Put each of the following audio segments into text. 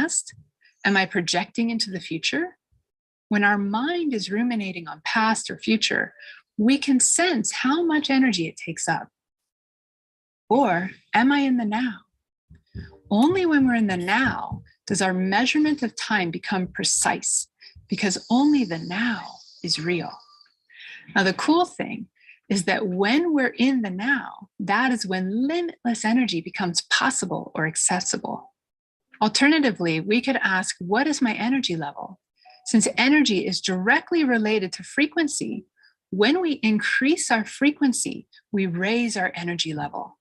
past? Am I projecting into the future? When our mind is ruminating on past or future, we can sense how much energy it takes up. Or am I in the now? Only when we're in the now does our measurement of time become precise, because only the now is real. Now, the cool thing is that when we're in the now, that is when limitless energy becomes possible or accessible. Alternatively, we could ask, what is my energy level? Since energy is directly related to frequency, when we increase our frequency, we raise our energy level.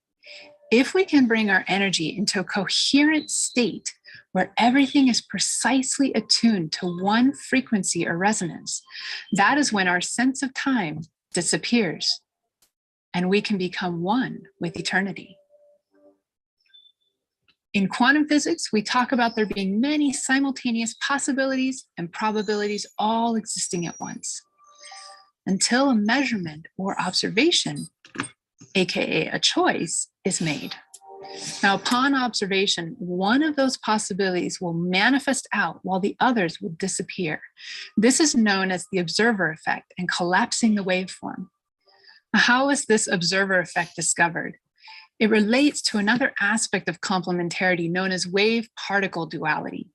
If we can bring our energy into a coherent state where everything is precisely attuned to one frequency or resonance, that is when our sense of time disappears and we can become one with eternity. In quantum physics, we talk about there being many simultaneous possibilities and probabilities all existing at once, until a measurement or observation, aka a choice, is made. Now, upon observation, one of those possibilities will manifest out while the others will disappear. This is known as the observer effect and collapsing the waveform. Now, how is this observer effect discovered? It relates to another aspect of complementarity known as wave-particle duality.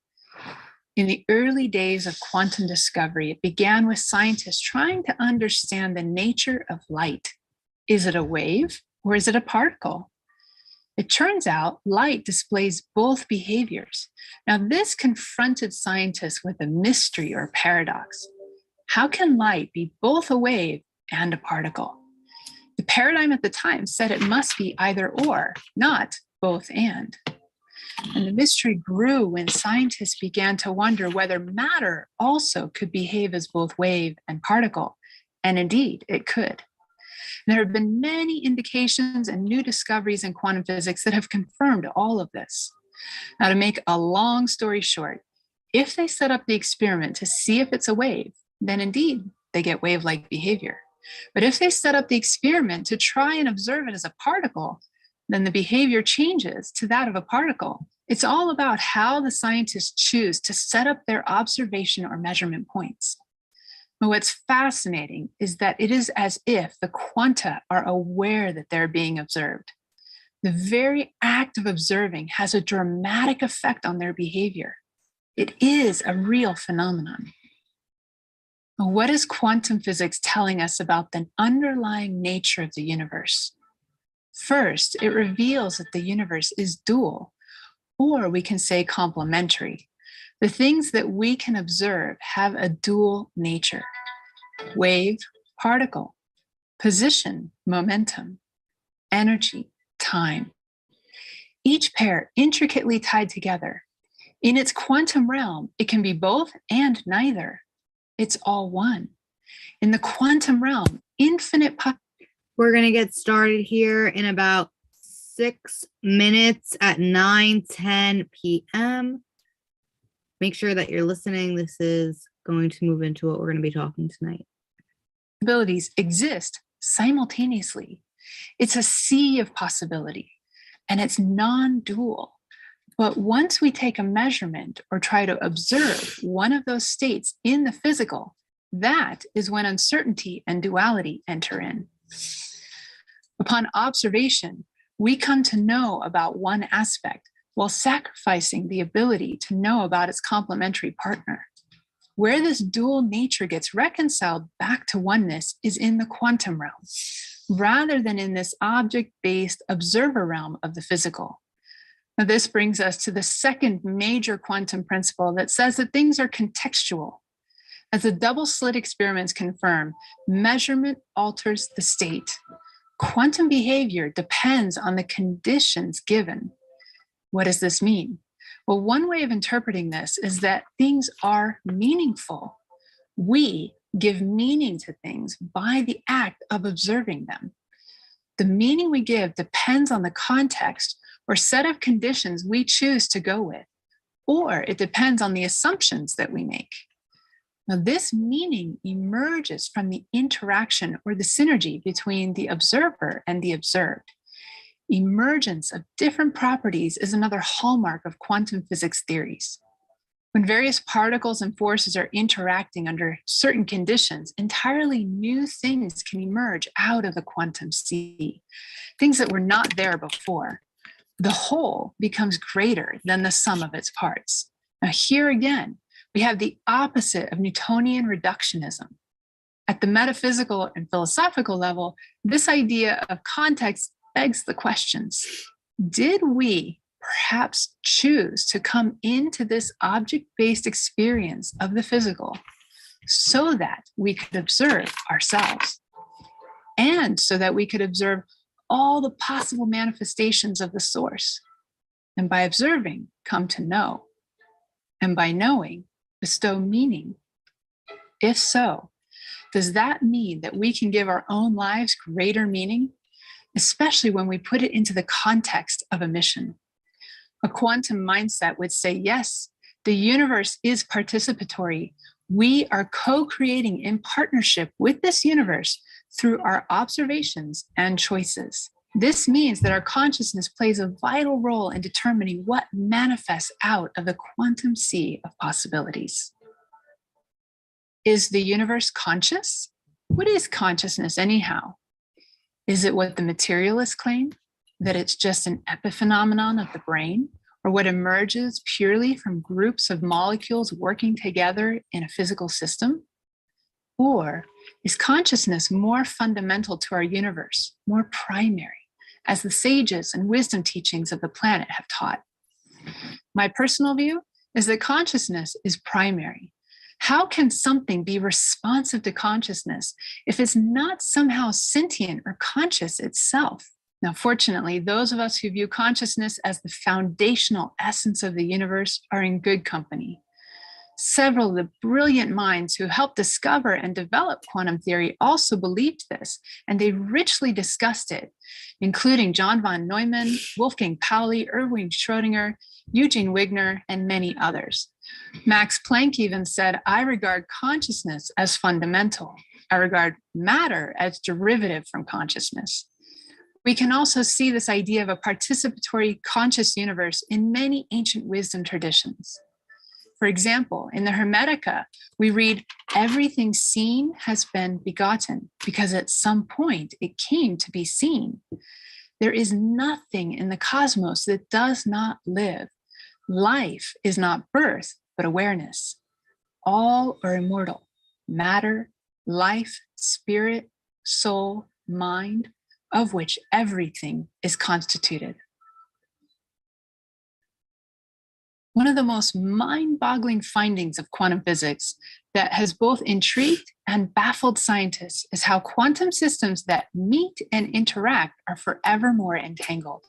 In the early days of quantum discovery, it began with scientists trying to understand the nature of light. Is it a wave or is it a particle? It turns out light displays both behaviors. Now, this confronted scientists with a mystery or paradox. How can light be both a wave and a particle? The paradigm at the time said it must be either or, not both and. And the mystery grew when scientists began to wonder whether matter also could behave as both wave and particle. And indeed, it could. There have been many indications and new discoveries in quantum physics that have confirmed all of this. Now, to make a long story short, if they set up the experiment to see if it's a wave, then indeed they get wave-like behavior. But if they set up the experiment to try and observe it as a particle, then the behavior changes to that of a particle. It's all about how the scientists choose to set up their observation or measurement points. But what's fascinating is that it is as if the quanta are aware that they're being observed. The very act of observing has a dramatic effect on their behavior. It is a real phenomenon. What is quantum physics telling us about the underlying nature of the universe? First, it reveals that the universe is dual, or we can say complementary. The things that we can observe have a dual nature: wave, particle, position, momentum, energy, time. Each pair intricately tied together. In its quantum realm, it can be both and neither. It's all one. In the quantum realm, infinite. We're going to get started here in about 6 minutes at 9:10 p.m. Make sure that you're listening. This is going to move into what we're going to be talking tonight. Abilities exist simultaneously. It's a sea of possibility, and it's non-dual. But once we take a measurement or try to observe one of those states in the physical, that is when uncertainty and duality enter in. Upon observation, we come to know about one aspect while sacrificing the ability to know about its complementary partner. Where this dual nature gets reconciled back to oneness is in the quantum realm, rather than in this object-based observer realm of the physical. Now, this brings us to the second major quantum principle that says that things are contextual. As the double-slit experiments confirm, measurement alters the state. Quantum behavior depends on the conditions given. What does this mean? Well, one way of interpreting this is that things are meaningful. We give meaning to things by the act of observing them. The meaning we give depends on the context or set of conditions we choose to go with, or it depends on the assumptions that we make. Now, this meaning emerges from the interaction or the synergy between the observer and the observed. Emergence of different properties is another hallmark of quantum physics theories. When various particles and forces are interacting under certain conditions, entirely new things can emerge out of the quantum sea, things that were not there before. The whole becomes greater than the sum of its parts. Now, here again, we have the opposite of Newtonian reductionism. At the metaphysical and philosophical level, this idea of context begs the questions: did we perhaps choose to come into this object-based experience of the physical so that we could observe ourselves, and so that we could observe all the possible manifestations of the source, and by observing, come to know, and by knowing, bestow meaning? If so, does that mean that we can give our own lives greater meaning, especially when we put it into the context of a mission? A quantum mindset would say, yes, the universe is participatory. We are co-creating in partnership with this universe through our observations and choices. This means that our consciousness plays a vital role in determining what manifests out of the quantum sea of possibilities. Is the universe conscious? What is consciousness anyhow? Is it what the materialists claim, that it's just an epiphenomenon of the brain, or what emerges purely from groups of molecules working together in a physical system? Or is consciousness more fundamental to our universe, more primary, as the sages and wisdom teachings of the planet have taught? My personal view is that consciousness is primary. How can something be responsive to consciousness if it's not somehow sentient or conscious itself? Now, fortunately, those of us who view consciousness as the foundational essence of the universe are in good company. Several of the brilliant minds who helped discover and develop quantum theory also believed this, and they richly discussed it, including John von Neumann, Wolfgang Pauli, Erwin Schrödinger, Eugene Wigner, and many others. Max Planck even said, I regard consciousness as fundamental. I regard matter as derivative from consciousness. We can also see this idea of a participatory conscious universe in many ancient wisdom traditions. For example, in the Hermetica, we read, everything seen has been begotten because at some point it came to be seen. There is nothing in the cosmos that does not live. Life is not birth, but awareness. All are immortal: matter, life, spirit, soul, mind, of which everything is constituted. One of the most mind-boggling findings of quantum physics that has both intrigued and baffled scientists is how quantum systems that meet and interact are forevermore entangled.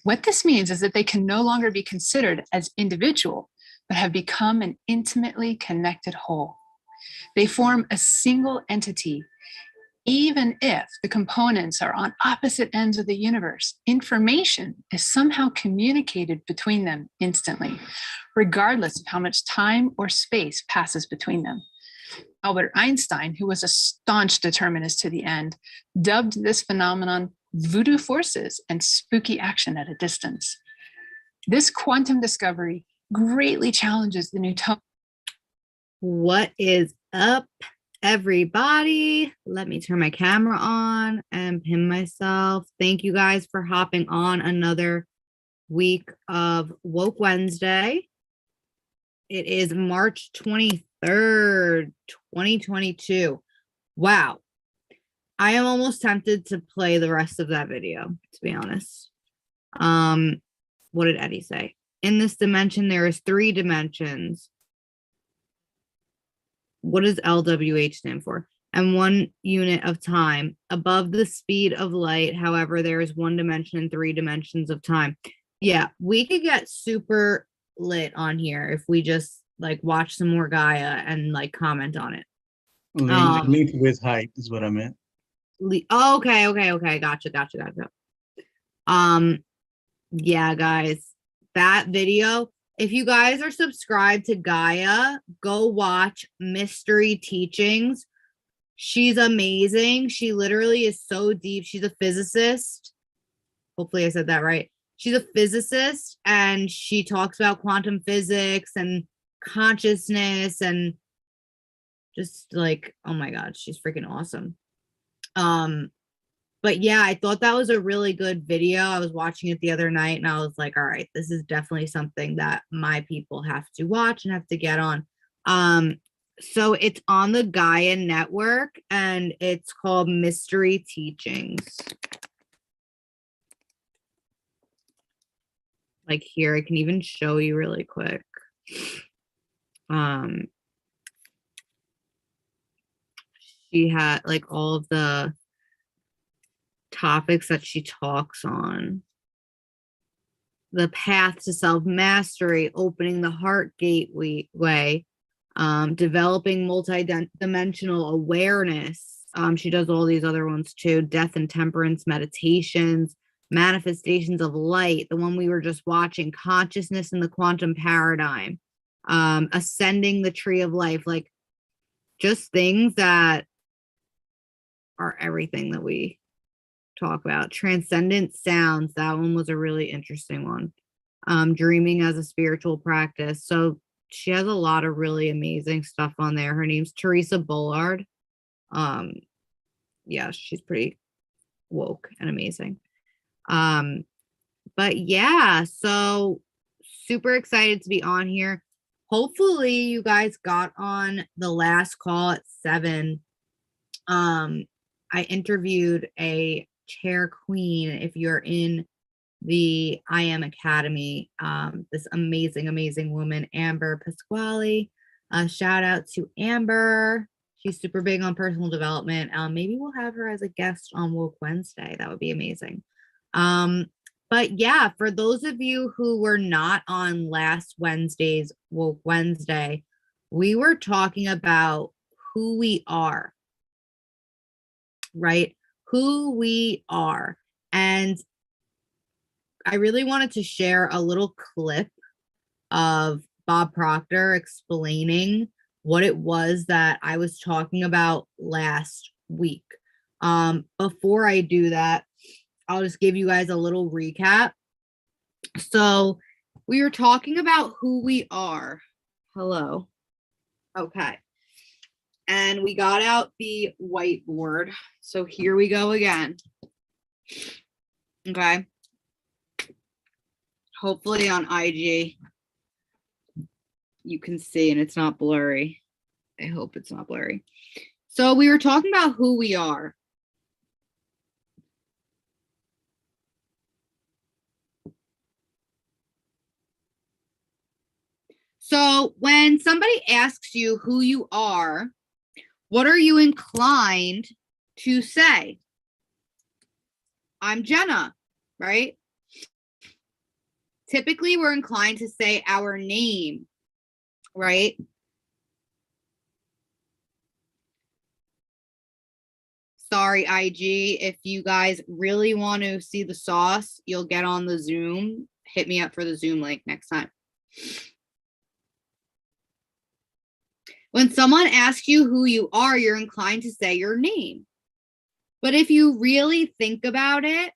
What this means is that they can no longer be considered as individual, but have become an intimately connected whole. They form a single entity. Even if the components are on opposite ends of the universe, information is somehow communicated between them instantly, regardless of how much time or space passes between them. Albert Einstein, who was a staunch determinist to the end, dubbed this phenomenon voodoo forces and spooky action at a distance. This quantum discovery greatly challenges the Newtonian. What is up, everybody? Let me turn my camera on and pin myself. Thank you guys for hopping on another week of Woke Wednesday. It is March 23rd, 2022. Wow. I am almost tempted to play the rest of that video, to be honest. What did Eddie say? In this dimension, there is 3 dimensions. What does LWH stand for? And 1 unit of time. Above the speed of light, however, there is 1 dimension and 3 dimensions of time. Yeah, we could get super lit on here if we just like watch some more Gaia and like comment on it. Link with height is what I meant. Okay. Gotcha. Yeah, guys, that video. If you guys are subscribed to Gaia, go watch Mystery Teachings. She's amazing. She literally is so deep. She's a physicist. Hopefully I said that right. she's a physicist and she talks about quantum physics and consciousness and just like, oh my God, she's freaking awesome. But yeah, I thought that was a really good video. I was watching it the other night and I was like, all right, this is definitely something that my people have to watch and have to get on. So it's on the Gaia Network and it's called Mystery Teachings. Like here, I can even show you really quick. She had like all of the topics that she talks on. The path to self-mastery, opening the heart gateway, developing multi-dimensional awareness. She does all these other ones too. Death and temperance meditations, manifestations of light, the one we were just watching, consciousness in the quantum paradigm, ascending the tree of life, like just things that are everything that we talk about. Transcendent sounds, that one was a really interesting one. Dreaming as a spiritual practice. So she has a lot of really amazing stuff on there. Her name's Teresa Bullard. Yeah, she's pretty woke and amazing. But yeah, so super excited to be on here. Hopefully you guys got on the last call at 7. I interviewed a chair queen. If you're in the I Am Academy, this amazing woman, Amber Pasquale. Shout out to Amber. She's super big on personal development. Maybe we'll have her as a guest on Woke Wednesday. That would be amazing. But yeah, for those of you who were not on last Wednesday's Woke Wednesday, we were talking about who we are, right? Who we are. And I really wanted to share a little clip of Bob Proctor explaining what it was that I was talking about last week. Before I do that, I'll just give you guys a little recap. So we were talking about who we are. Hello. Okay. And we got out the whiteboard. So here we go again. Okay. Hopefully on IG, you can see and it's not blurry. I hope it's not blurry. So we were talking about who we are. So when somebody asks you who you are, what are you inclined to say? I'm Jenna, right? Typically, we're inclined to say our name, right? Sorry, IG, if you guys really want to see the sauce, you'll get on the Zoom. Hit me up for the Zoom link next time. When someone asks you who you are, you're inclined to say your name. But if you really think about it,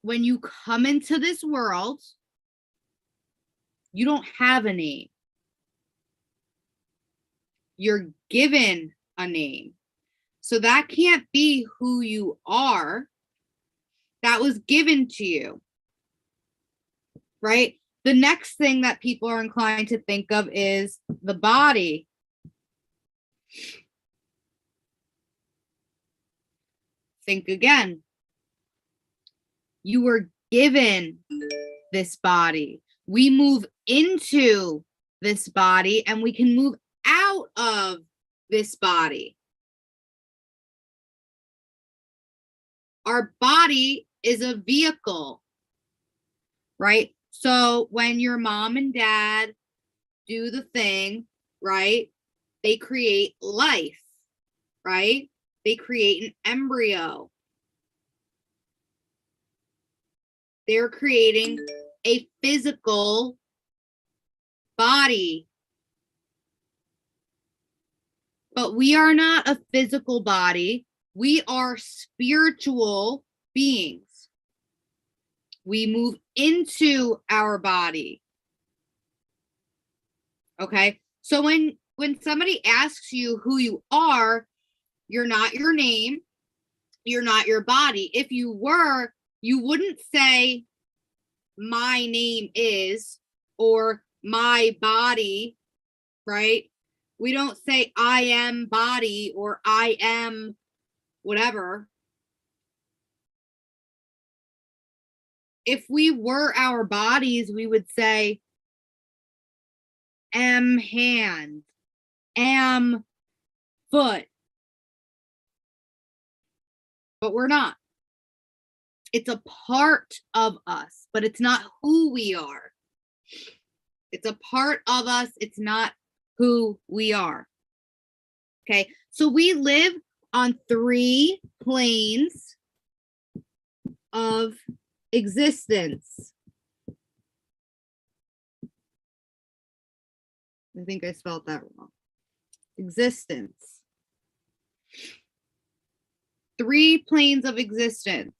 when you come into this world, you don't have a name. You're given a name. So that can't be who you are. That was given to you, right? The next thing that people are inclined to think of is the body. Think again. You were given this body. We move into this body and we can move out of this body. Our body is a vehicle, right? So when your mom and dad do the thing, right, they create life, right? They create an embryo. They're creating a physical body. But we are not a physical body. We are spiritual beings. We move into our body. Okay. So when somebody asks you who you are, you're not your name. You're not your body. If you were, you wouldn't say my name is or my body, right? We don't say I am body or I am whatever. If we were our bodies, we would say am hand, am foot. But we're not. It's a part of us, but it's not who we are. It's a part of us. It's not who we are. Okay, so we live on 3 planes of existence. I think I spelled that wrong. Existence. 3 planes of existence.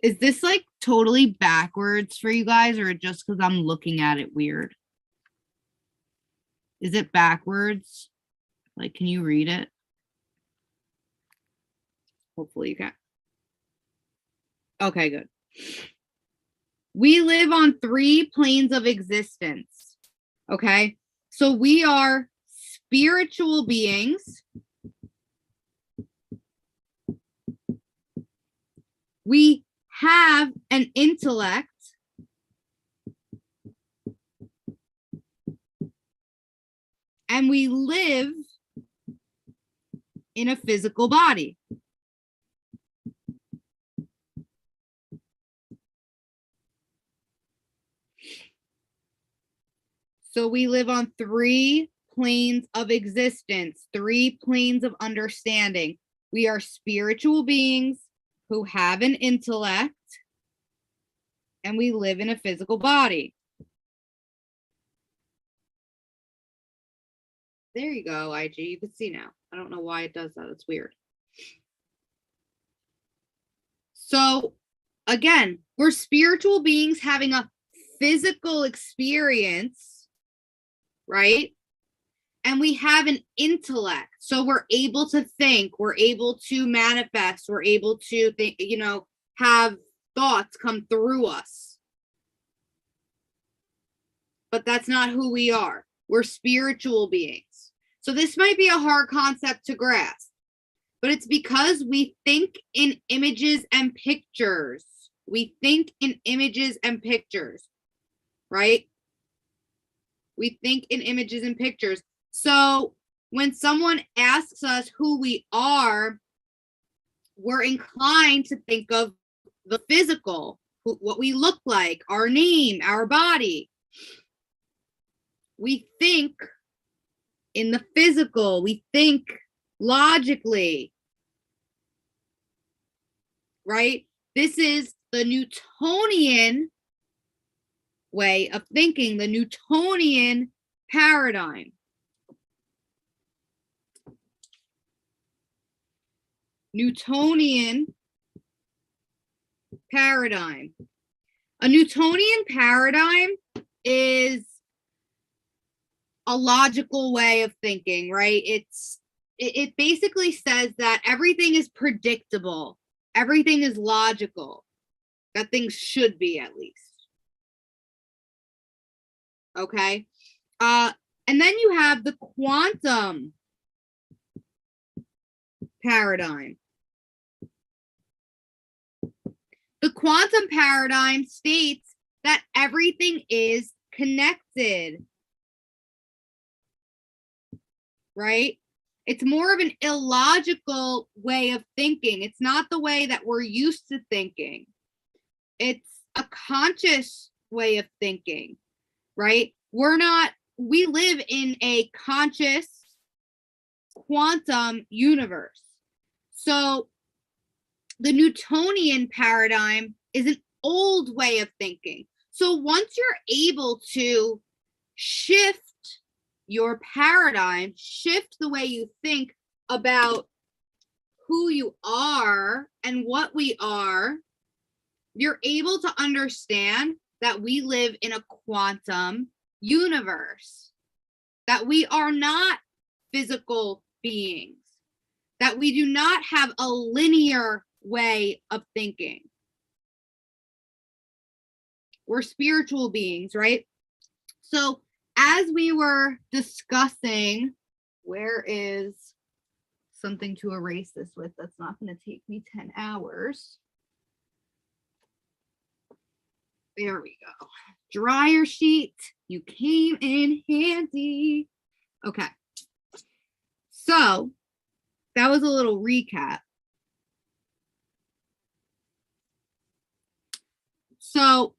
Is this like totally backwards for you guys, or just because I'm looking at it weird? Is it backwards? Like, can you read it? Hopefully you can. Okay, good. We live on 3 planes of existence. Okay, so we are spiritual beings. We have an intellect. And we live in a physical body. So we live on 3 planes of existence, 3 planes of understanding. We are spiritual beings who have an intellect, and we live in a physical body. There you go, IG. You can see now. I don't know why it does that. It's weird. So again, we're spiritual beings having a physical experience, right? And we have an intellect. So we're able to think, we're able to manifest, we're able to think, have thoughts come through us. But that's not who we are. We're spiritual beings. So this might be a hard concept to grasp, but it's because we think in images and pictures. We think in images and pictures, right? We think in images and pictures. So when someone asks us who we are, we're inclined to think of the physical, what we look like, our name, our body. We think in the physical, we think logically, right? This is the Newtonian way of thinking, the Newtonian paradigm. Newtonian paradigm. A Newtonian paradigm is a logical way of thinking, right? It basically says that everything is predictable. Everything is logical. That things should be, at least. Okay. And then you have the quantum paradigm. The quantum paradigm states that everything is connected, right? It's more of an illogical way of thinking. It's not the way that we're used to thinking. It's a conscious way of thinking, right? We live in a conscious quantum universe. So the Newtonian paradigm is an old way of thinking. So once you're able to shift your paradigm, shift the way you think about who you are and what we are, you're able to understand that we live in a quantum universe, that we are not physical beings, that we do not have a linear way of thinking. We're spiritual beings, right? So as we were discussing, where is something to erase this with that's not going to take me 10 hours? There we go. Dryer sheet, you came in handy. Okay. So that was a little recap. So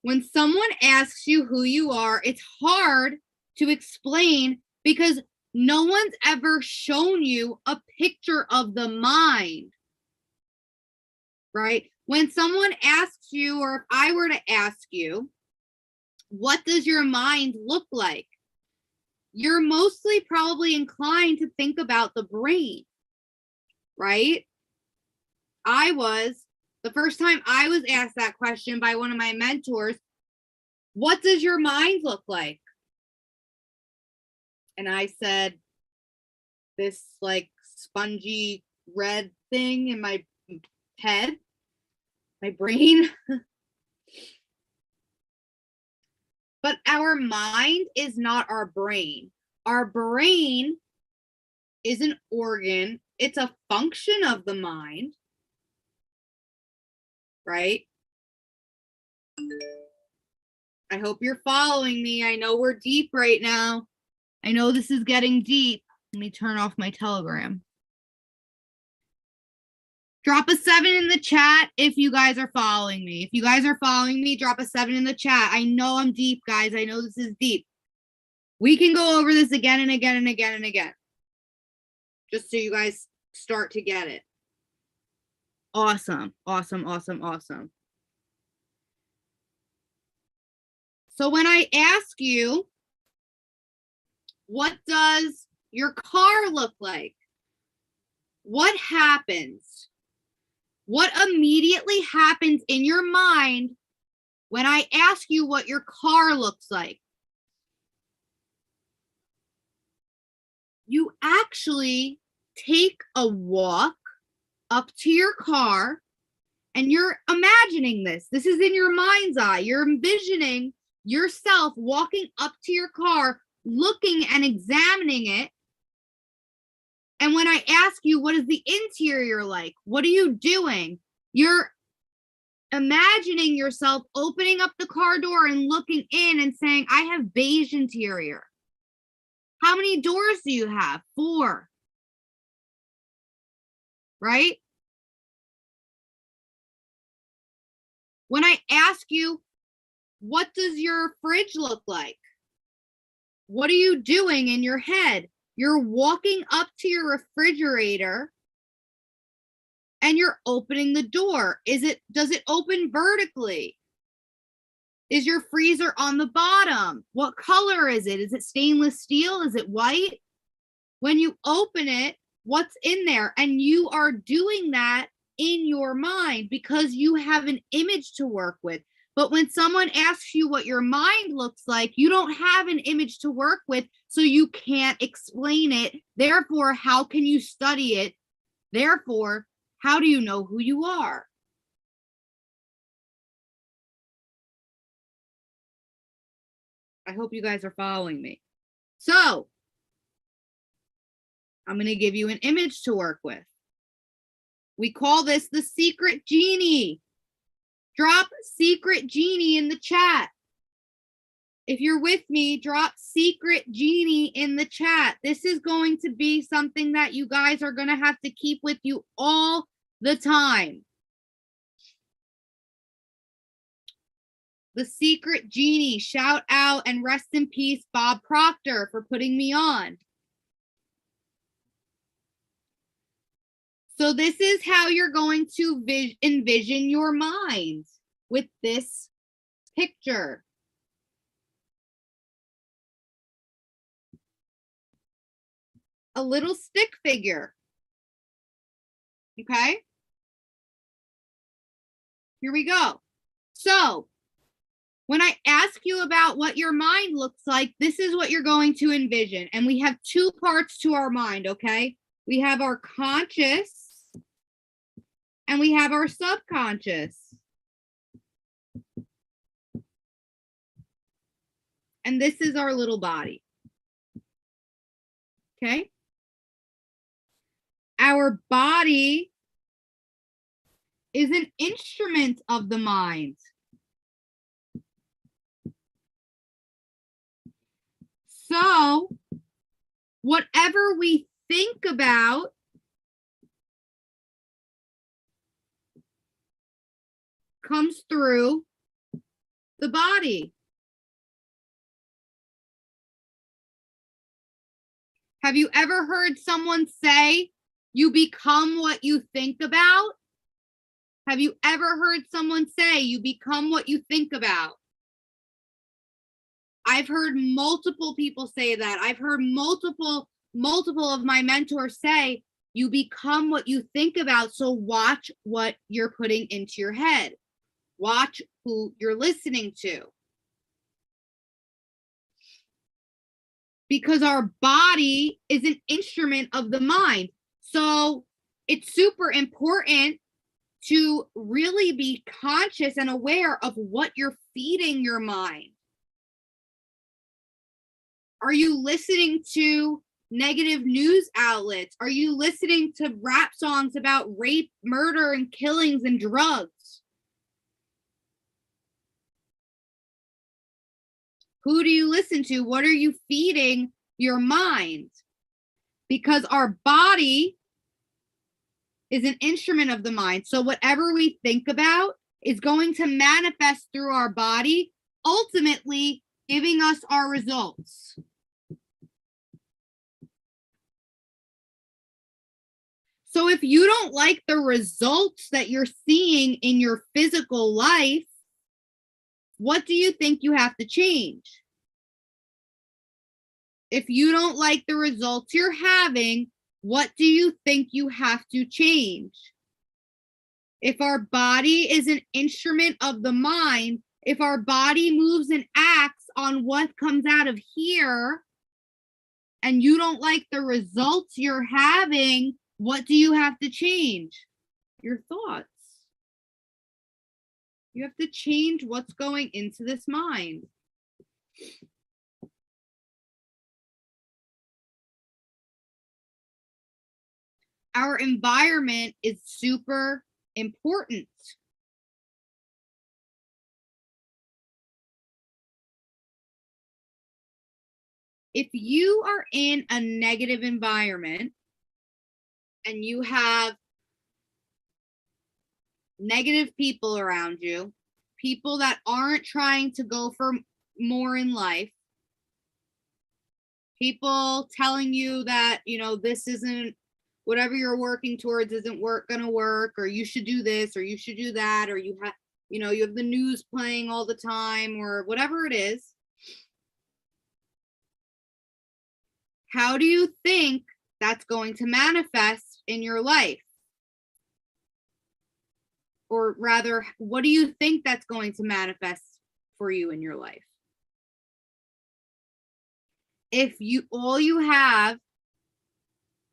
when someone asks you who you are, it's hard to explain because no one's ever shown you a picture of the mind, right? When someone asks you, or if I were to ask you, what does your mind look like? You're mostly probably inclined to think about the brain, right? The first time I was asked that question by one of my mentors, what does your mind look like? And I said, this like spongy red thing in my head, my brain. But our mind is not our brain. Our brain is an organ. It's a function of the mind, right? I hope you're following me. I know we're deep right now. I know this is getting deep. Let me turn off my Telegram. Drop a 7 in the chat if you guys are following me. If you guys are following me, drop a 7 in the chat. I know I'm deep, guys. I know this is deep. We can go over this again and again and again and again, just so you guys start to get it. Awesome, awesome, awesome, awesome. So when I ask you, what does your car look like? What happens? What immediately happens in your mind when I ask you what your car looks like? You actually take a walk up to your car and you're imagining this. This is in your mind's eye. You're envisioning yourself walking up to your car, looking and examining it. And when I ask you, what is the interior like? What are you doing? You're imagining yourself opening up the car door and looking in and saying, I have beige interior. How many doors do you have? 4. Right? When I ask you, what does your fridge look like? What are you doing in your head? You're walking up to your refrigerator and you're opening the door. Does it open vertically? Is your freezer on the bottom? What color is it? Is it stainless steel? Is it white? When you open it, what's in there? And you are doing that in your mind because you have an image to work with. But when someone asks you what your mind looks like, you don't have an image to work with, so you can't explain it. Therefore, how can you study it? Therefore, how do you know who you are? I hope you guys are following me. So, I'm going to give you an image to work with. We call this the secret genie. Drop secret genie in the chat. If you're with me, drop secret genie in the chat. This is going to be something that you guys are going to have to keep with you all the time. The secret genie, shout out and rest in peace, Bob Proctor, for putting me on. So this is how you're going to envision your mind with this picture. A little stick figure. Okay? Here we go. So when I ask you about what your mind looks like, this is what you're going to envision. And we have two parts to our mind, okay? We have our conscious and we have our subconscious. And this is our little body. Okay? Our body is an instrument of the mind. So, whatever we think about comes through the body. Have you ever heard someone say, you become what you think about? Have you ever heard someone say, you become what you think about? I've heard multiple people say that. I've heard multiple of my mentors say, you become what you think about. So watch what you're putting into your head. Watch who you're listening to. Because our body is an instrument of the mind. So it's super important to really be conscious and aware of what you're feeding your mind. Are you listening to negative news outlets? Are you listening to rap songs about rape, murder, and killings and drugs? Who do you listen to? What are you feeding your mind? Because our body is an instrument of the mind. So whatever we think about is going to manifest through our body, ultimately giving us our results. So if you don't like the results that you're seeing in your physical life, what do you think you have to change? If you don't like the results you're having, what do you think you have to change? If our body is an instrument of the mind, if our body moves and acts on what comes out of here, and you don't like the results you're having, what do you have to change? Your thoughts. You have to change what's going into this mind. Our environment is super important. If you are in a negative environment and you have negative people around you, people that aren't trying to go for more in life, people telling you that, this isn't, whatever you're working towards isn't gonna work, or you should do this, or you should do that, or you have the news playing all the time, or whatever it is. How do you think that's going to manifest in your life? Or rather, what do you think that's going to manifest for you in your life? If all you have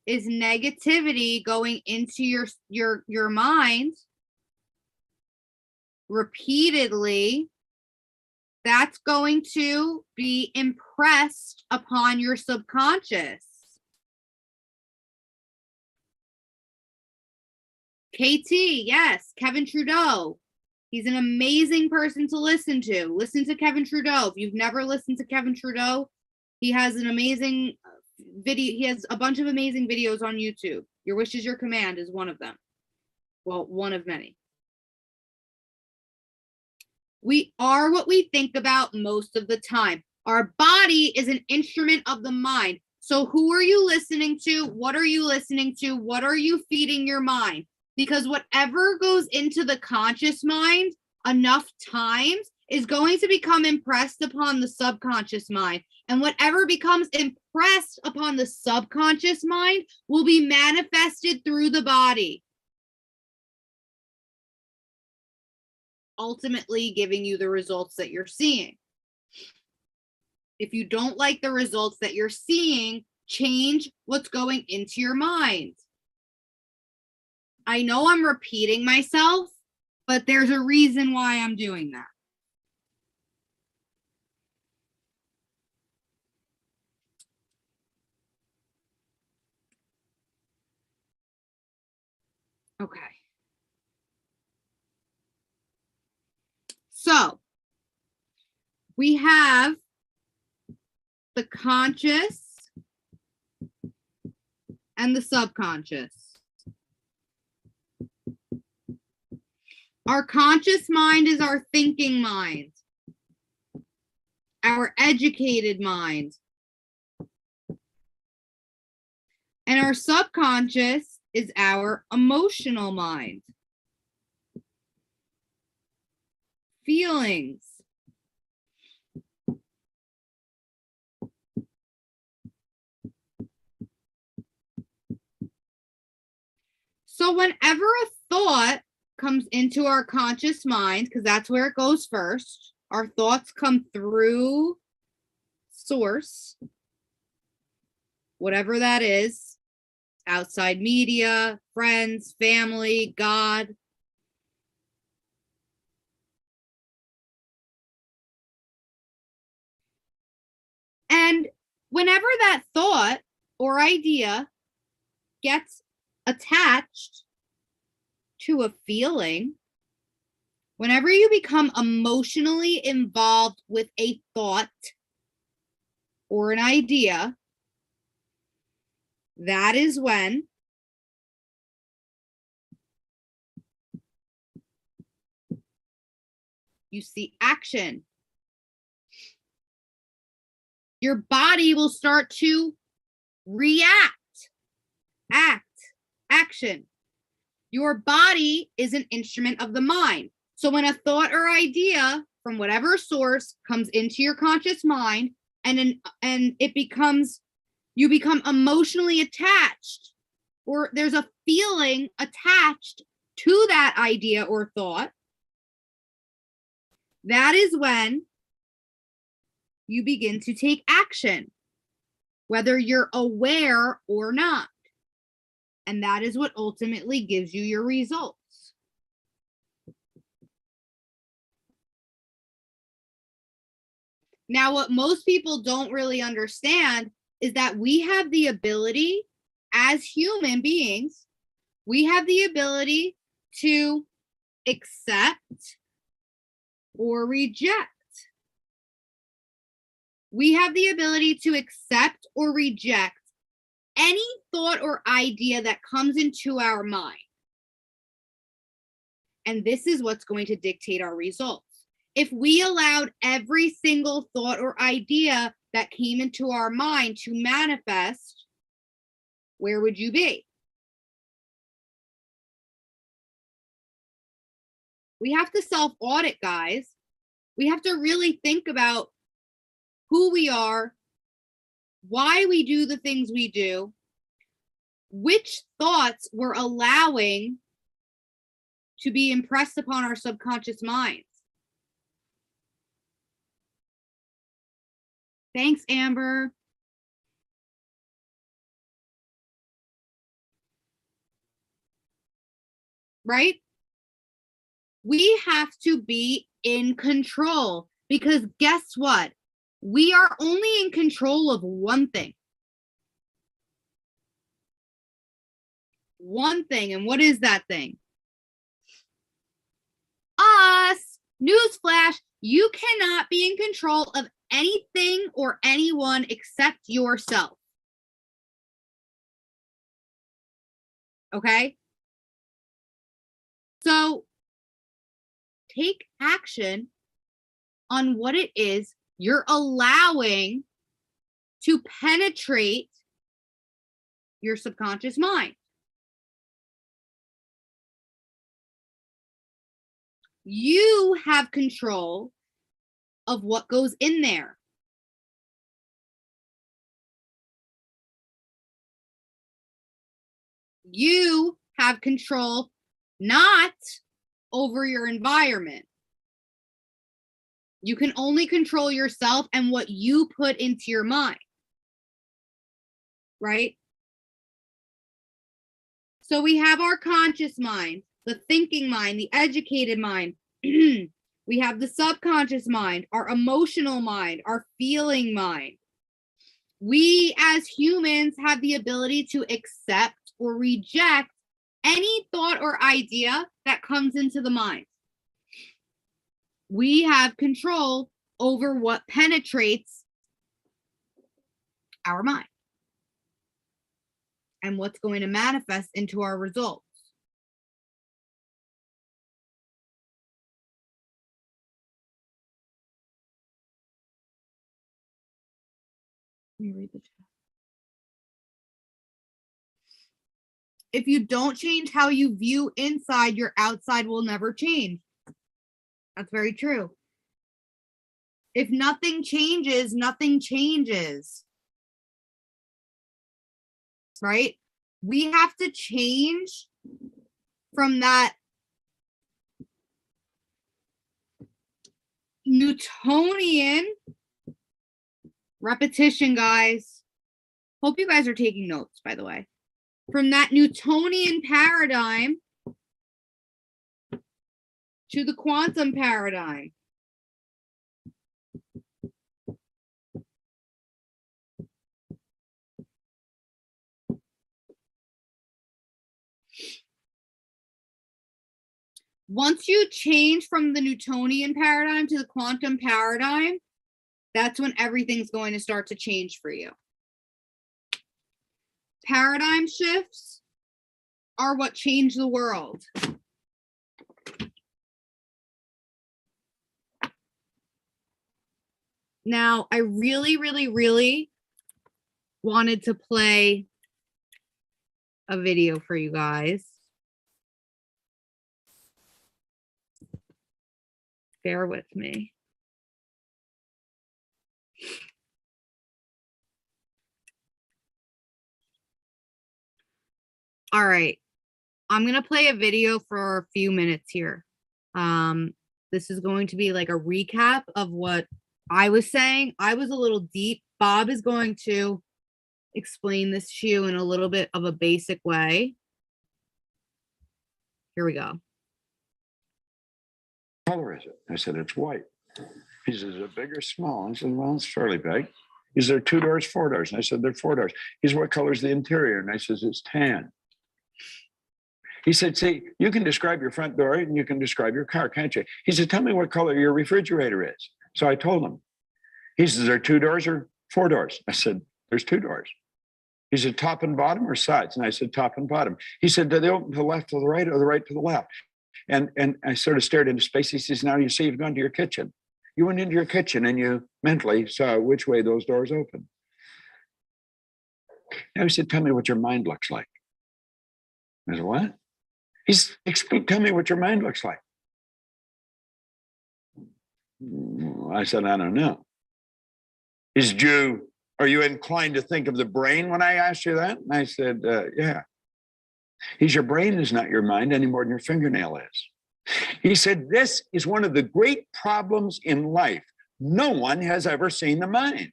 is negativity going into your mind repeatedly, that's going to be impressed upon your subconscious. KT, yes, Kevin Trudeau. He's an amazing person to listen to. Listen to Kevin Trudeau. If you've never listened to Kevin Trudeau, he has an amazing video. He has a bunch of amazing videos on YouTube. Your Wish is Your Command is one of them. Well, one of many. We are what we think about most of the time. Our body is an instrument of the mind. So who are you listening to? What are you listening to? What are you feeding your mind? Because whatever goes into the conscious mind enough times is going to become impressed upon the subconscious mind. And whatever becomes impressed upon the subconscious mind will be manifested through the body. ultimately giving you the results that you're seeing. If you don't like the results that you're seeing, change what's going into your mind. I know I'm repeating myself, but there's a reason why I'm doing that. Okay. So we have the conscious and the subconscious. Our conscious mind is our thinking mind, our educated mind. And our subconscious is our emotional mind. Feelings. So whenever a thought comes into our conscious mind, because that's where it goes first, our thoughts come through source, whatever that is, outside media, friends, family, God. And whenever that thought or idea gets attached to a feeling, whenever you become emotionally involved with a thought or an idea, that is when you see action. Your body will start to react, action. Your body is an instrument of the mind. So when a thought or idea from whatever source comes into your conscious mind and it becomes, you become emotionally attached, or there's a feeling attached to that idea or thought, that is when you begin to take action, whether you're aware or not. And that is what ultimately gives you your results. Now, what most people don't really understand is that we have the ability, as human beings, we have the ability to accept or reject. We have the ability to accept or reject any thought or idea that comes into our mind. And this is what's going to dictate our results. If we allowed every single thought or idea that came into our mind to manifest, where would you be? We have to self-audit, guys. We have to really think about who we are, why we do the things we do, which thoughts we're allowing to be impressed upon our subconscious minds. Thanks, Amber. Right? We have to be in control, because guess what? We are only in control of one thing. One thing. And what is that thing? Us. Newsflash, you cannot be in control of anything or anyone except yourself. Okay? So take action on what it is you're allowing to penetrate your subconscious mind. You have control of what goes in there. You have control not over your environment. You can only control yourself and what you put into your mind, right? So we have our conscious mind, the thinking mind, the educated mind. We have the subconscious mind, our emotional mind, our feeling mind. We as humans have the ability to accept or reject any thought or idea that comes into the mind. We have control over what penetrates our mind and what's going to manifest into our results. Let me read the chat. If you don't change how you view inside, your outside will never change. That's very true. If nothing changes, nothing changes. Right? We have to change from that Newtonian repetition, guys. Hope you guys are taking notes, by the way. From that Newtonian paradigm to the quantum paradigm. Once you change from the Newtonian paradigm to the quantum paradigm, that's when everything's going to start to change for you. Paradigm shifts are what change the world. Now, I really wanted to play a video for you guys. Bear with me. All right, I'm gonna play a video for a few minutes here. This is going to be like a recap of what I was saying. I was a little deep. Bob is going to explain this to you in a little bit of a basic way. Here we go. What color is it? I said, it's white. He says, is it big or small? I said, well, it's fairly big. He said, 2 doors, 4 doors. And I said, they're 4 doors. He said, what color is the interior? And I says, it's tan. He said, see, you can describe your front door and you can describe your car, can't you? He said, tell me what color your refrigerator is. So I told him. He says, there 2 doors or 4 doors? I said, there's 2 doors. He said, top and bottom or sides? And I said, top and bottom. He said, do they open to the left to the right or the right to the left? And I sort of stared into space. He says, now you see, you've gone to your kitchen. You went into your kitchen and you mentally saw which way those doors open. Now he said, tell me what your mind looks like. I said, what? He said, tell me what your mind looks like. I said, I don't know. He said, are you inclined to think of the brain when I asked you that? And I said, yeah. He said, your brain is not your mind any more than your fingernail is. He said, this is one of the great problems in life. No one has ever seen the mind.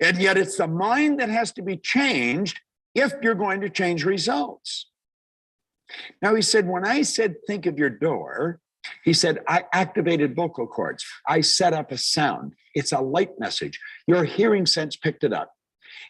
And yet it's the mind that has to be changed if you're going to change results. Now, he said, when I said, think of your door, he said, I activated vocal cords. I set up a sound. It's a light message. Your hearing sense picked it up.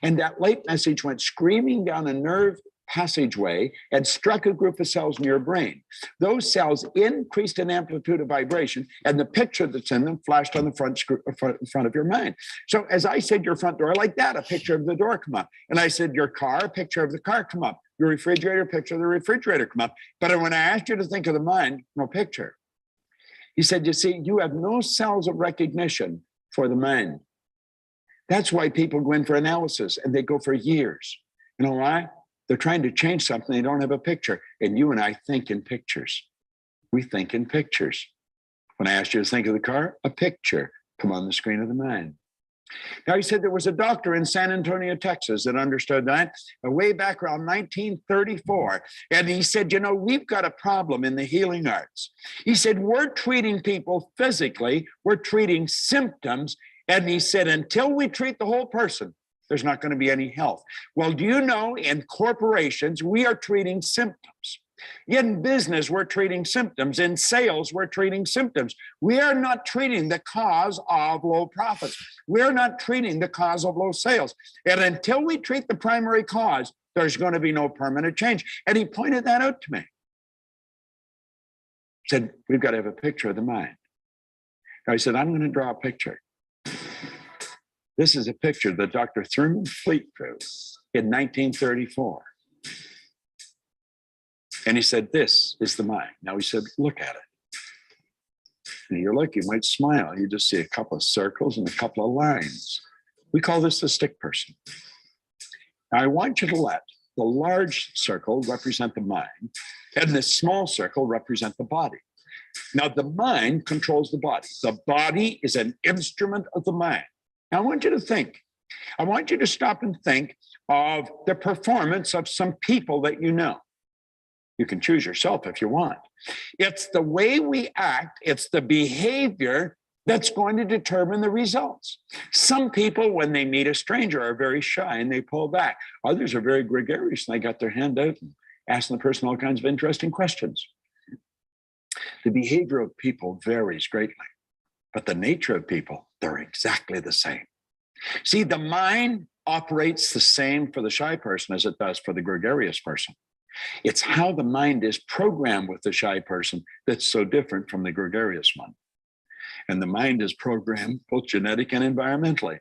And that light message went screaming down a nerve passageway and struck a group of cells in your brain. Those cells increased in amplitude of vibration, and the picture that's in them flashed on the front of your mind. So as I said, your front door, like that, a picture of the door come up. And I said, your car, a picture of the car come up. Your refrigerator, picture of the refrigerator come up. But when I asked you to think of the mind, no picture. He said, you see, you have no cells of recognition for the mind. That's why people go in for analysis and they go for years. You know why? They're trying to change something. They don't have a picture. And you and I think in pictures. We think in pictures. When I asked you to think of the car, a picture come on the screen of the mind. Now, he said there was a doctor in San Antonio, Texas, that understood that way back around 1934. And he said, you know, we've got a problem in the healing arts. He said, we're treating people physically, we're treating symptoms. And he said, until we treat the whole person, there's not going to be any health. Well, do you know, in corporations, we are treating symptoms. In business, we're treating symptoms. In sales, we're treating symptoms. We are not treating the cause of low profits. We're not treating the cause of low sales. And until we treat the primary cause, there's going to be no permanent change. And he pointed that out to me. He said, we've got to have a picture of the mind. I said, I'm going to draw a picture. This is a picture that Dr. Thurman Fleet drew in 1934. And he said, this is the mind. Now he said, look at it. And you're like, you might smile. You just see a couple of circles and a couple of lines. We call this the stick person. Now I want you to let the large circle represent the mind and the small circle represent the body. Now the mind controls the body. The body is an instrument of the mind. Now I want you to think. I want you to stop and think of the performance of some people that you know. You can choose yourself if you want. It's the way we act, it's the behavior that's going to determine the results. Some people, when they meet a stranger, are very shy and they pull back. Others are very gregarious and they got their hand out and asking the person all kinds of interesting questions. The behavior of people varies greatly, but the nature of people, they're exactly the same. See, the mind operates the same for the shy person as it does for the gregarious person. It's how the mind is programmed with the shy person that's so different from the gregarious one. And the mind is programmed both genetic and environmentally.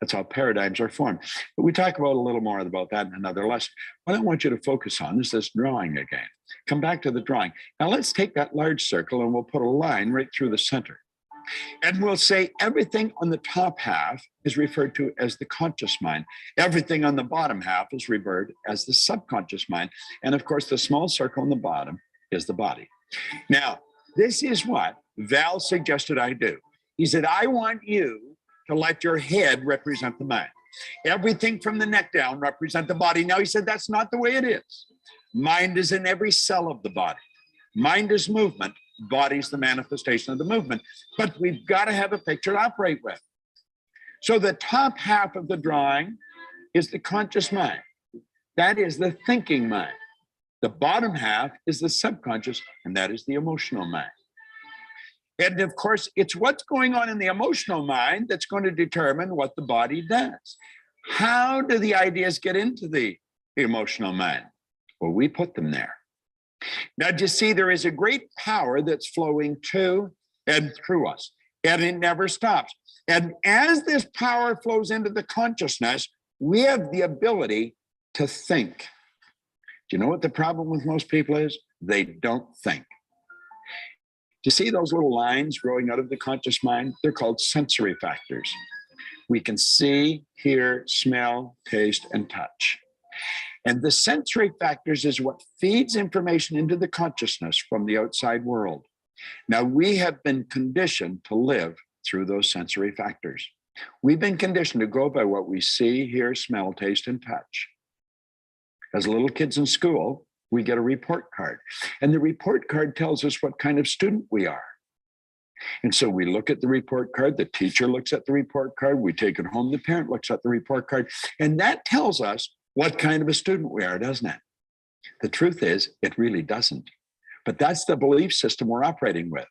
That's how paradigms are formed. But we talk about a little more about that in another lesson. What I want you to focus on is this drawing again. Come back to the drawing. Now let's take that large circle and we'll put a line right through the center. And we'll say everything on the top half is referred to as the conscious mind. Everything on the bottom half is referred as the subconscious mind. And of course, the small circle on the bottom is the body. Now, this is what Val suggested I do. He said, I want you to let your head represent the mind. Everything from the neck down represent the body. Now, he said, that's not the way it is. Mind is in every cell of the body. Mind is movement. Body's the manifestation of the movement, but we've got to have a picture to operate with. So the top half of the drawing is the conscious mind. That is the thinking mind. The bottom half is the subconscious, and that is the emotional mind. And of course, it's what's going on in the emotional mind that's going to determine what the body does. How do the ideas get into the emotional mind? Well, we put them there. Now, you see, there is a great power that's flowing to and through us, and it never stops. And as this power flows into the consciousness, we have the ability to think. Do you know what the problem with most people is? They don't think. Do you see those little lines growing out of the conscious mind? They're called sensory factors. We can see, hear, smell, taste, and touch. And the sensory factors is what feeds information into the consciousness from the outside world. Now, we have been conditioned to live through those sensory factors. We've been conditioned to go by what we see, hear, smell, taste, and touch. As little kids in school, we get a report card. And the report card tells us what kind of student we are. And so we look at the report card, the teacher looks at the report card, we take it home, the parent looks at the report card, and that tells us what kind of a student we are, doesn't it? The truth is, it really doesn't. But that's the belief system we're operating with.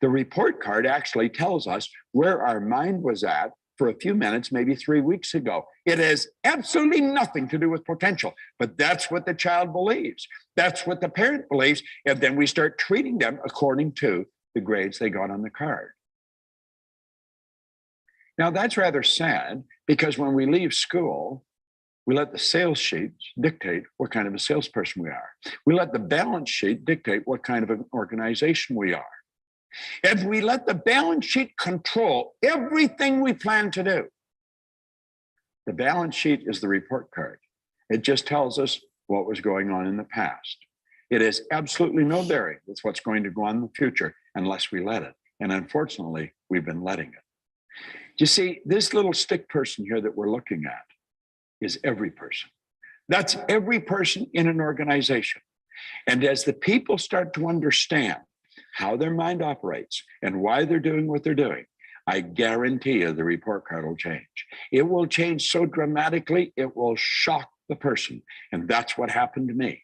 The report card actually tells us where our mind was at for a few minutes, maybe 3 weeks ago. It has absolutely nothing to do with potential, but that's what the child believes. That's what the parent believes. And then we start treating them according to the grades they got on the card. Now, that's rather sad because when we leave school, we let the sales sheet dictate what kind of a salesperson we are. We let the balance sheet dictate what kind of an organization we are. And we let the balance sheet control everything we plan to do. The balance sheet is the report card. It just tells us what was going on in the past. It has absolutely no bearing with what's going to go on in the future unless we let it. And unfortunately, we've been letting it. You see, this little stick person here that we're looking at is every person. That's every person in an organization. And as the people start to understand how their mind operates and why they're doing what they're doing, I guarantee you the report card will change. It will change so dramatically, it will shock the person. And that's what happened to me.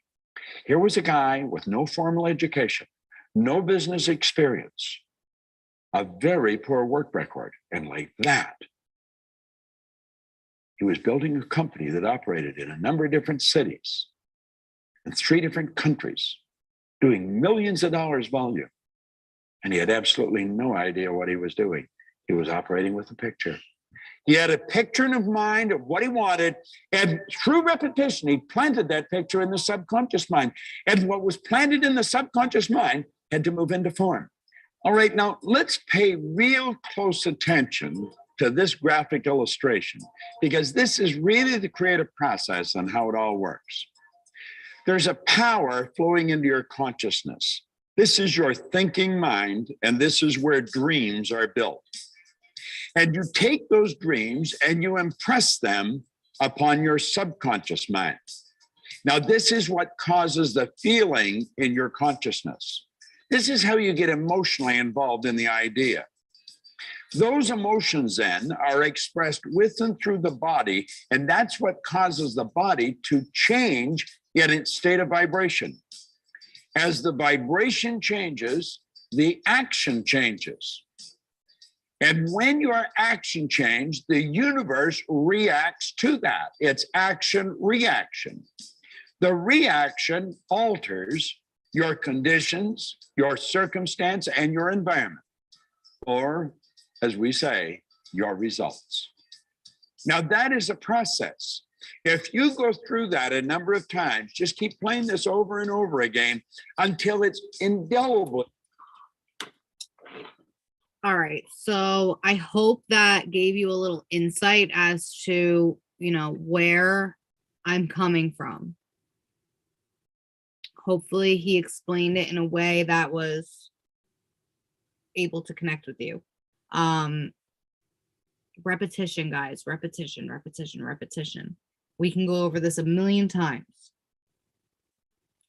Here was a guy with no formal education, no business experience, a very poor work record. And like that, he was building a company that operated in a number of different cities in 3 different countries, doing millions of dollars volume. And he had absolutely no idea what he was doing. He was operating with a picture. He had a picture in his mind of what he wanted, and through repetition, he planted that picture in the subconscious mind. And what was planted in the subconscious mind had to move into form. All right, now let's pay real close attention to this graphic illustration, because this is really the creative process on how it all works. There's a power flowing into your consciousness. This is your thinking mind, and this is where dreams are built. And you take those dreams and you impress them upon your subconscious mind. Now, this is what causes the feeling in your consciousness. This is how you get emotionally involved in the idea. Those emotions then are expressed with and through the body, and that's what causes the body to change in its state of vibration. As the vibration changes, the action changes. And when your action changes, the universe reacts to that. It's action reaction. The reaction alters your conditions, your circumstance, and your environment, or as we say, your results. Now, that is a process. If you go through that a number of times, just keep playing this over and over again until it's indelible. All right. So I hope that gave you a little insight as to, where I'm coming from. Hopefully he explained it in a way that was able to connect with you. Repetition, guys, repetition, repetition, repetition. We can go over this a million times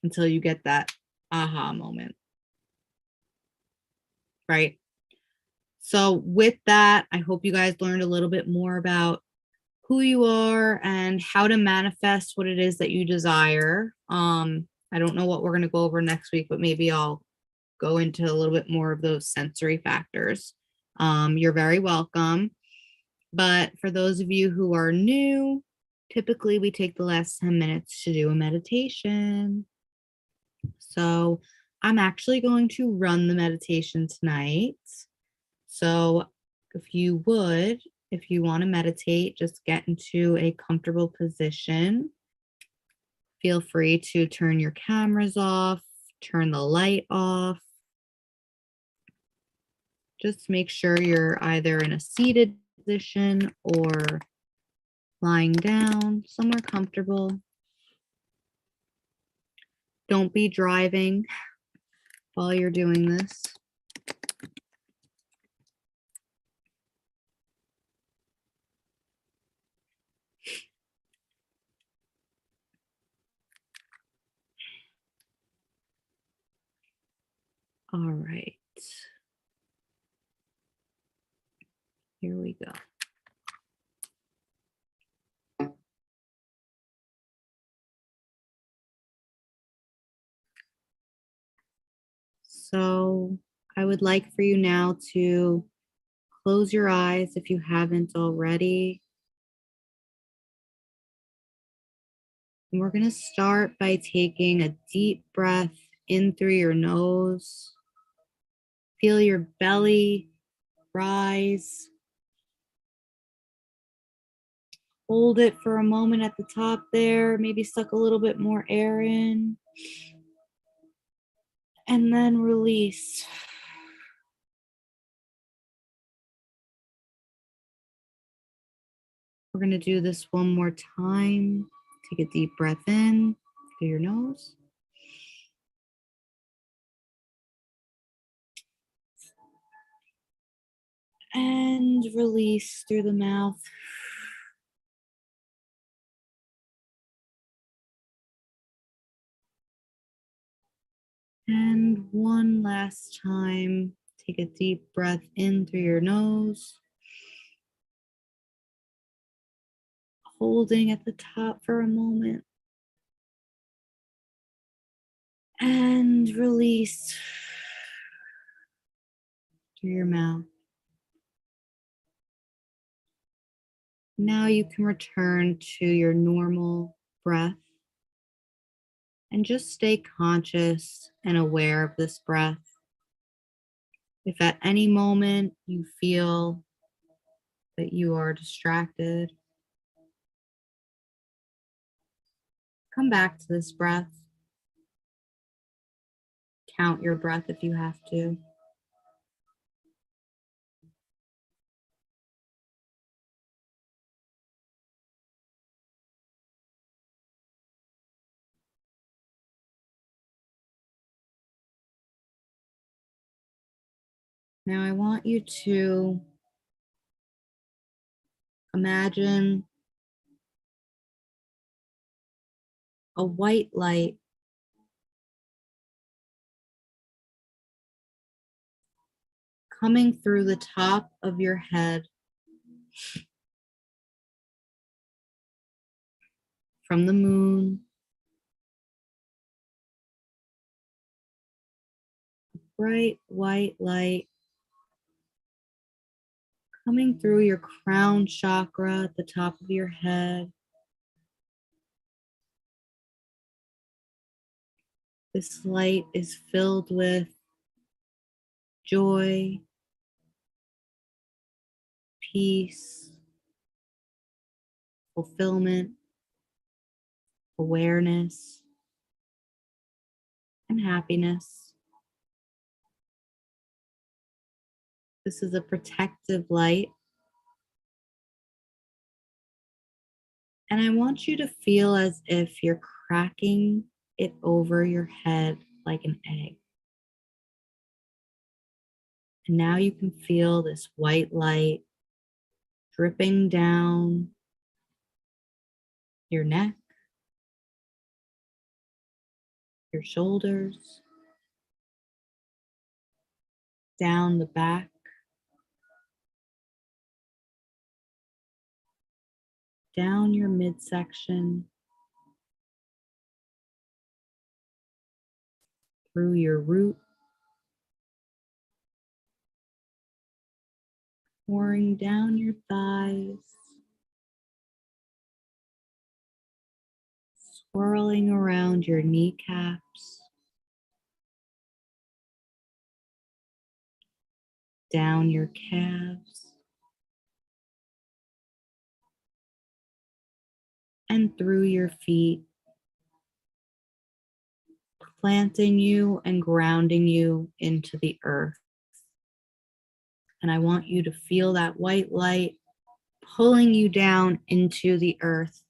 until you get that aha moment. Right? So with that, I hope you guys learned a little bit more about who you are and how to manifest what it is that you desire. I don't know what we're going to go over next week, but maybe I'll go into a little bit more of those sensory factors. You're very welcome. But for those of you who are new, typically we take the last 10 minutes to do a meditation. So I'm actually going to run the meditation tonight. So if you want to meditate, just get into a comfortable position. Feel free to turn your cameras off, turn the light off. Just make sure you're either in a seated position or lying down, somewhere comfortable. Don't be driving while you're doing this. All right. Here we go. So I would like for you now to close your eyes if you haven't already. And we're going to start by taking a deep breath in through your nose. Feel your belly rise. Hold it for a moment at the top there. Maybe suck a little bit more air in. And then release. We're going to do this one more time. Take a deep breath in through your nose. And release through the mouth. And one last time, take a deep breath in through your nose. Holding at the top for a moment. And release through your mouth. Now you can return to your normal breath and just stay conscious and aware of this breath. If at any moment you feel that you are distracted, come back to this breath. Count your breath if you have to. Now I want you to imagine a white light coming through the top of your head from the moon. Bright white light coming through your crown chakra at the top of your head. This light is filled with joy, peace, fulfillment, awareness, and happiness. This is a protective light. And I want you to feel as if you're cracking it over your head like an egg. And now you can feel this white light dripping down your neck, your shoulders, down the back, down your midsection, through your root, pouring down your thighs, swirling around your kneecaps, down your calves, and through your feet, planting you and grounding you into the earth. And I want you to feel that white light pulling you down into the earth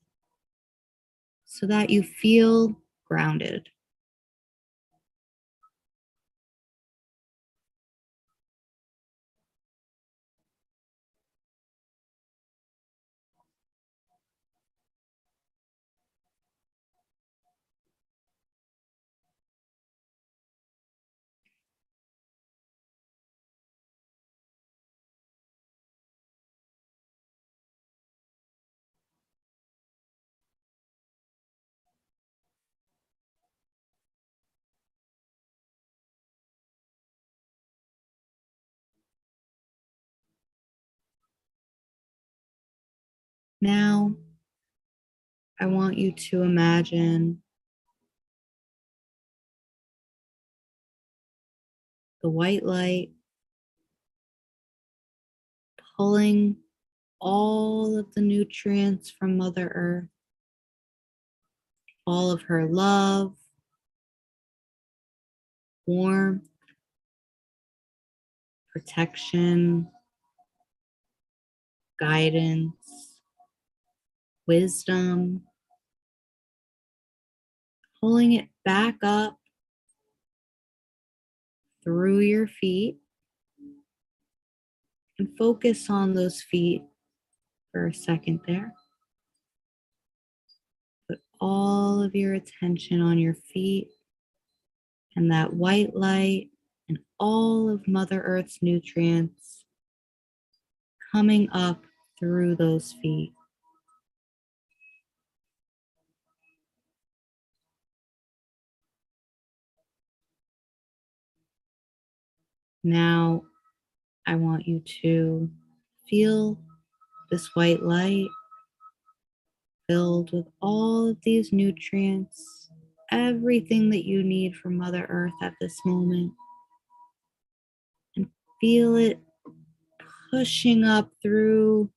so that you feel grounded. Now, I want you to imagine the white light pulling all of the nutrients from Mother Earth, all of her love, warmth, protection, guidance, wisdom, pulling it back up through your feet, And focus on those feet for a second there. Put all of your attention on your feet and that white light and all of Mother Earth's nutrients coming up through those feet. Now, I want you to feel this white light filled with all of these nutrients, everything that you need from Mother Earth at this moment. And feel it pushing up through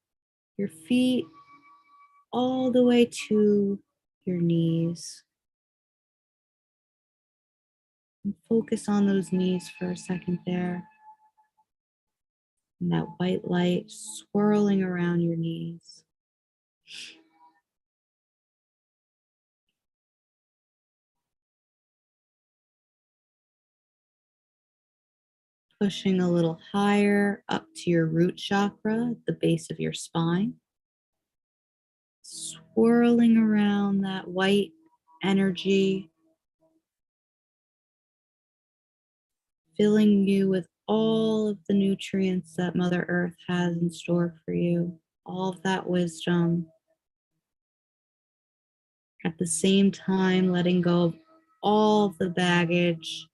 your feet all the way to your knees. And focus on those knees for a second there. And that white light swirling around your knees. Pushing a little higher up to your root chakra, the base of your spine. Swirling around that white energy, filling you with all of the nutrients that Mother Earth has in store for you, all of that wisdom. At the same time, letting go of all of the baggage.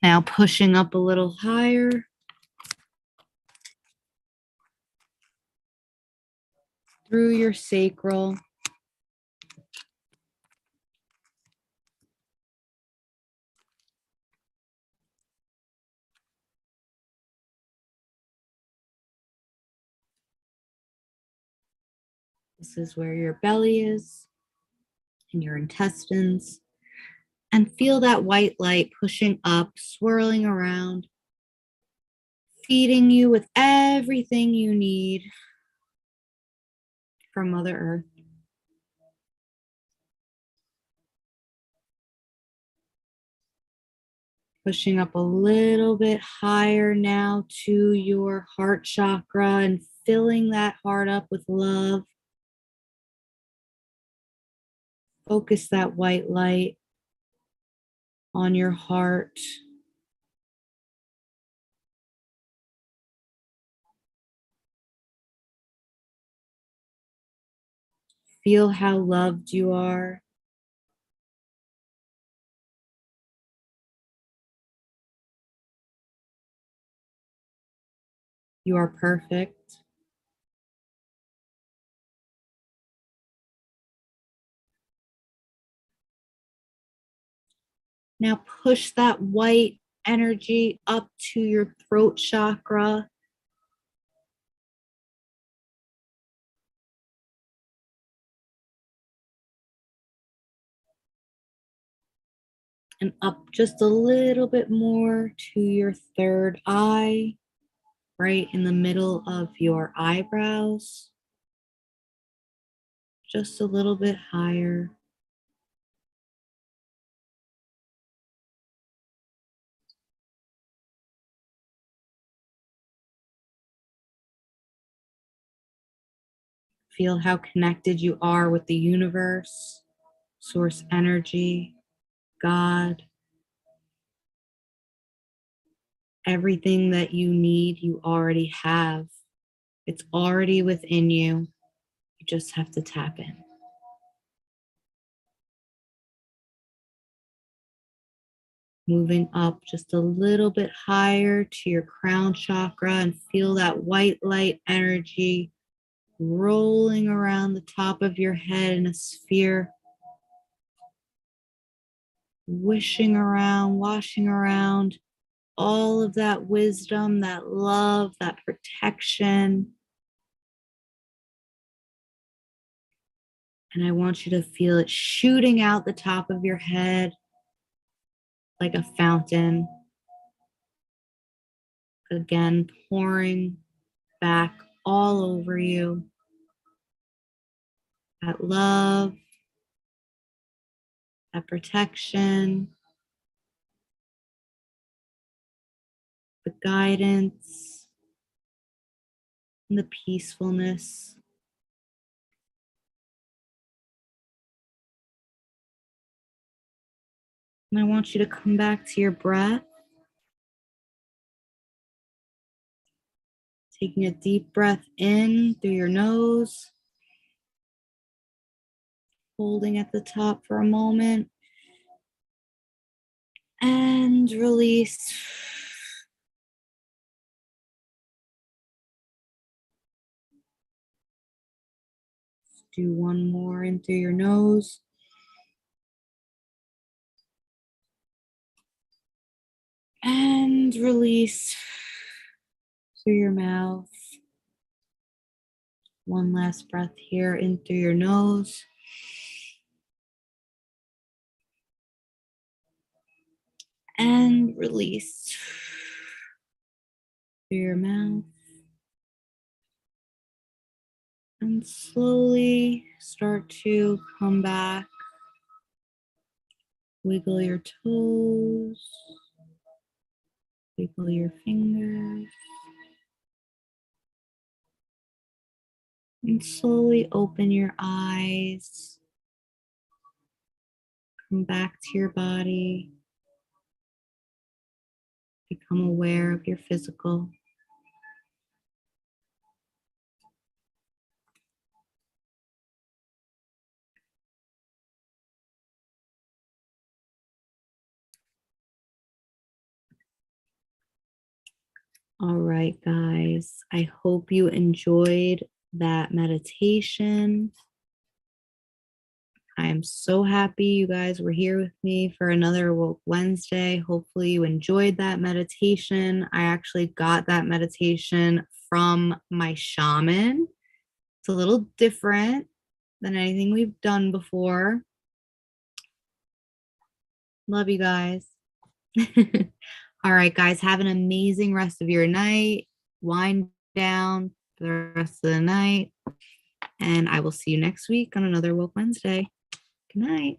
Now pushing up a little higher. Through your sacral. This is where your belly is and your intestines. And feel that white light pushing up, swirling around, feeding you with everything you need from Mother Earth. Pushing up a little bit higher now to your heart chakra and filling that heart up with love. Focus that white light on your heart. Feel how loved you are. You are perfect. Now push that white energy up to your throat chakra. And up just a little bit more to your third eye, right in the middle of your eyebrows. Just a little bit higher. Feel how connected you are with the universe, source energy, God. Everything that you need, you already have. It's already within you. You just have to tap in. Moving up just a little bit higher to your crown chakra and feel that white light energy rolling around the top of your head in a sphere. Wishing around, washing around all of that wisdom, that love, that protection. And I want you to feel it shooting out the top of your head like a fountain. Again, pouring back all over you. That love, that protection, the guidance, and the peacefulness. And I want you to come back to your breath. Taking a deep breath in through your nose. Holding at the top for a moment. And release. Do one more in through your nose. And release through your mouth. One last breath here in through your nose. And release through your mouth. And slowly start to come back. Wiggle your toes. Wiggle your fingers. And slowly open your eyes. Come back to your body. Become aware of your physical. All right, guys, I hope you enjoyed that meditation. I am so happy you guys were here with me for another Woke Wednesday. Hopefully you enjoyed that meditation. I actually got that meditation from my shaman. It's a little different than anything we've done before. Love you guys. All right, guys, have an amazing rest of your night. Wind down for the rest of the night. And I will see you next week on another Woke Wednesday. Good night.